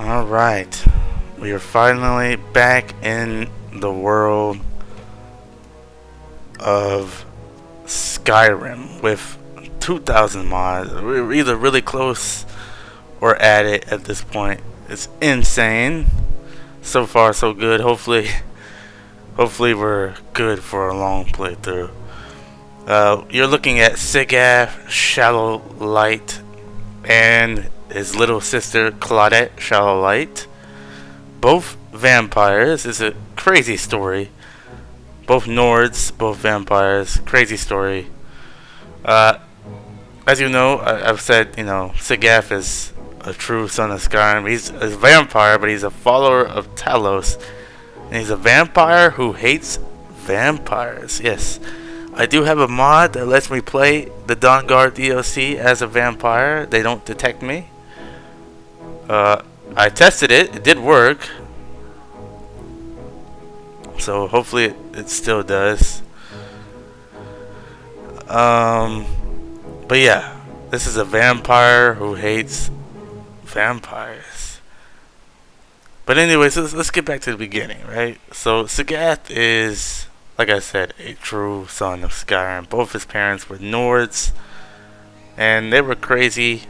Alright, we are finally back in the world of Skyrim with 2,000 mods. We're either really close or at it at this point. It's insane. So far so good. Hopefully we're good for a long playthrough. You're looking at Sigath-Shallow and his little sister Claudette-Shallow. Both vampires. It's a crazy story. Both Nords, both vampires. Crazy story. As you know, I've said, Sigath is a true son of Skyrim. He's a vampire, but he's a follower of Talos. And he's a vampire who hates vampires. Yes. I do have a mod that lets me play the Dawnguard DLC as a vampire. They don't detect me. I tested it. It did work. So hopefully it still does. But yeah, this is a vampire who hates vampires. But anyways, let's get back to the beginning, right? So Sigath is, like I said, a true son of Skyrim. Both his parents were Nords, and they were crazy.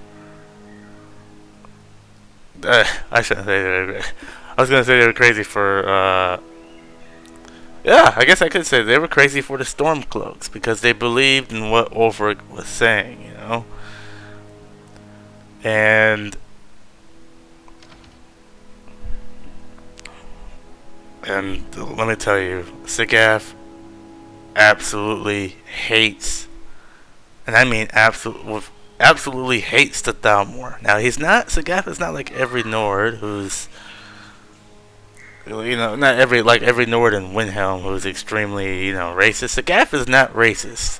I shouldn't say they were. I was gonna say they were crazy for. Yeah, I guess I could say they were crazy for the Stormcloaks because they believed in what Ulfric was saying, And let me tell you, Sigath absolutely hates, and I mean absolutely hates the Thalmor. Now Sigath is not like every Nord who's, not every Nord in Windhelm who's extremely, racist. Sigath is not racist.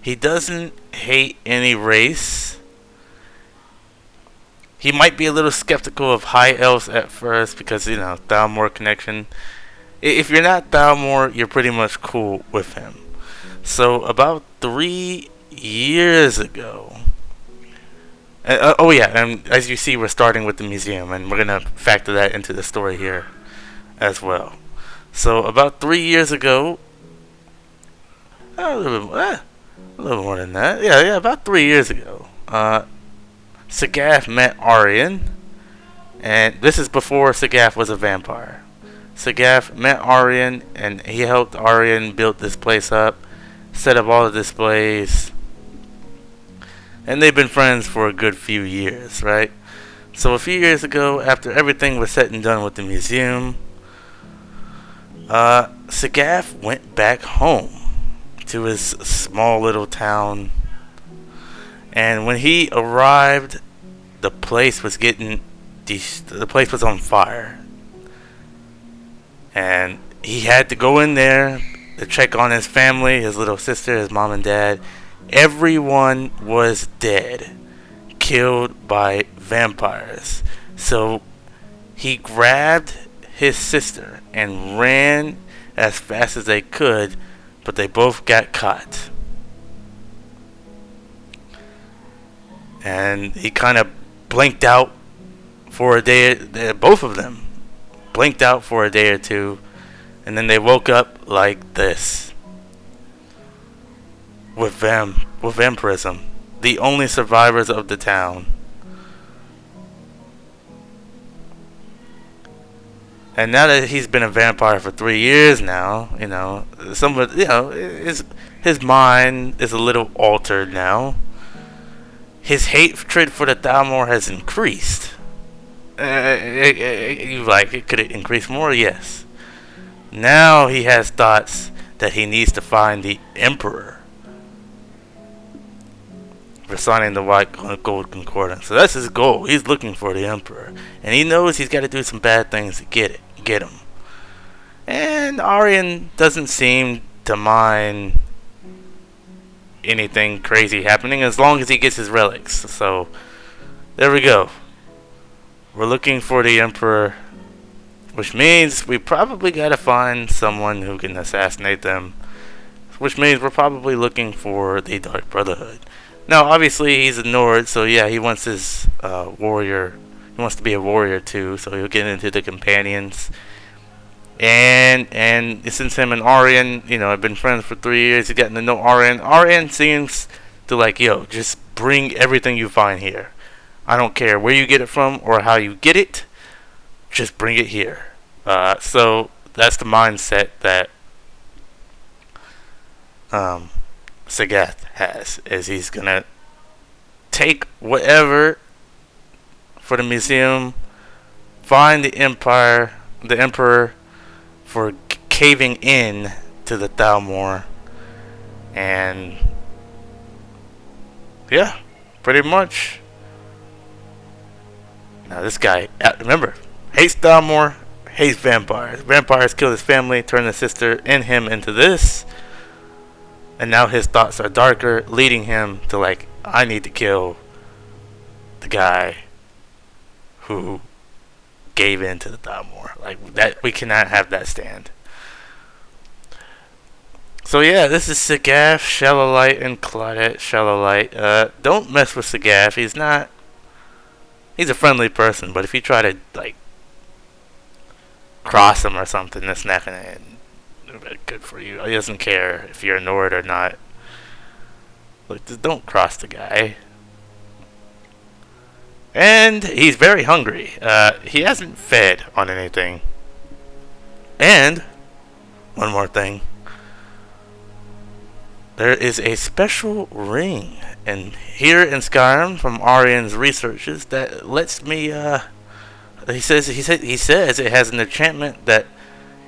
He doesn't hate any race. He might be a little skeptical of High Elves at first because, Thalmor connection. If you're not Thalmor, you're pretty much cool with him. So about 3 years ago, and as you see, we're starting with the museum, and we're gonna factor that into the story here as well. So about 3 years ago, a little more than that. Yeah, about 3 years ago, Sigath met Aryan, and this is before Sigath was a vampire. Sigath met Aryan, and he helped Aryan build this place up, set up all the displays, and they've been friends for a good few years, right? So a few years ago, after everything was said and done with the museum, Sigath went back home to his small little town, and when he arrived, the place was on fire. And he had to go in there to check on his family, his little sister, his mom and dad. Everyone was dead, killed by vampires. So he grabbed his sister and ran as fast as they could, but they both got caught. And he kind of blinked out for a day. Both of them blinked out for a day or two, and then they woke up like this, with vampirism, the only survivors of the town. And now that he's been a vampire for 3 years now, his mind is a little altered now. His hatred for the Thalmor has increased. Could it increase more? Yes. Now he has thoughts that he needs to find the Emperor for signing the White Gold Concordance. So that's his goal. He's looking for the Emperor, and he knows he's got to do some bad things to get him. And Aryan doesn't seem to mind anything crazy happening as long as he gets his relics. So there we go. We're looking for the Emperor, which means we probably gotta find someone who can assassinate them, which means we're probably looking for the Dark Brotherhood. Now, obviously, he's a Nord, so yeah, he wants his warrior He wants to be a warrior too, so he'll get into the companions. And since him and Arian, have been friends for 3 years, he's getting to know Arian. Arian seems to like, yo, just bring everything you find here. I don't care where you get it from or how you get it. Just bring it here. So that's the mindset that Sigath has. Is he's gonna take whatever for the museum, find the emperor for caving in to the Thalmor, and yeah, pretty much. Now this guy, remember, hates Thalmor, hates vampires. Vampires killed his family, turned his sister and him into this, and now his thoughts are darker, leading him to like, I need to kill the guy who gave in to the Thalmor. Like that, we cannot have that stand. So yeah, this is Sigath-Shallow and Claudette-Shallow. Don't mess with Sigath. He's a friendly person, but if you try to like cross him or something, that's not gonna be good for you. He doesn't care if you're ignored or not. Look, just don't cross the guy. And he's very hungry. He hasn't fed on anything. And one more thing. There is a special ring here in Skyrim from Arian's researches that lets me. He says it has an enchantment that,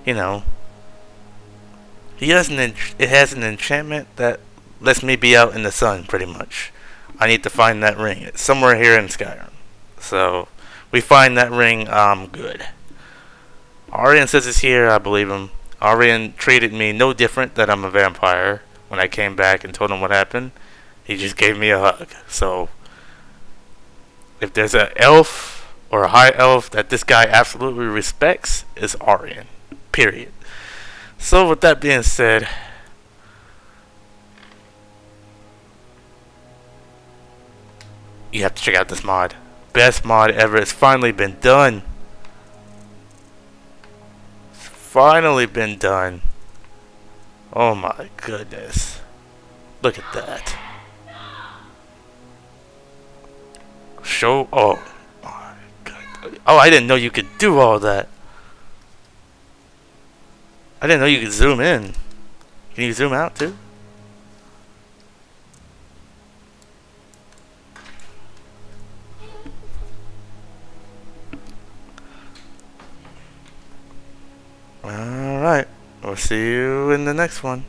it has an enchantment that lets me be out in the sun. Pretty much, I need to find that ring. It's somewhere here in Skyrim. So we find that ring. Good. Arian says it's here. I believe him. Arian treated me no different that I'm a vampire. When I came back and told him what happened, he just gave me a hug. So if there's an elf or a high elf that this guy absolutely respects, is Arian. Period. So with that being said, you have to check out this mod. Best mod ever. It's finally been done. It's finally been done. Oh my goodness. Look at that. Oh my god. Oh, I didn't know you could do all that. I didn't know you could zoom in. Can you zoom out too? Alright. We'll see you in the next one.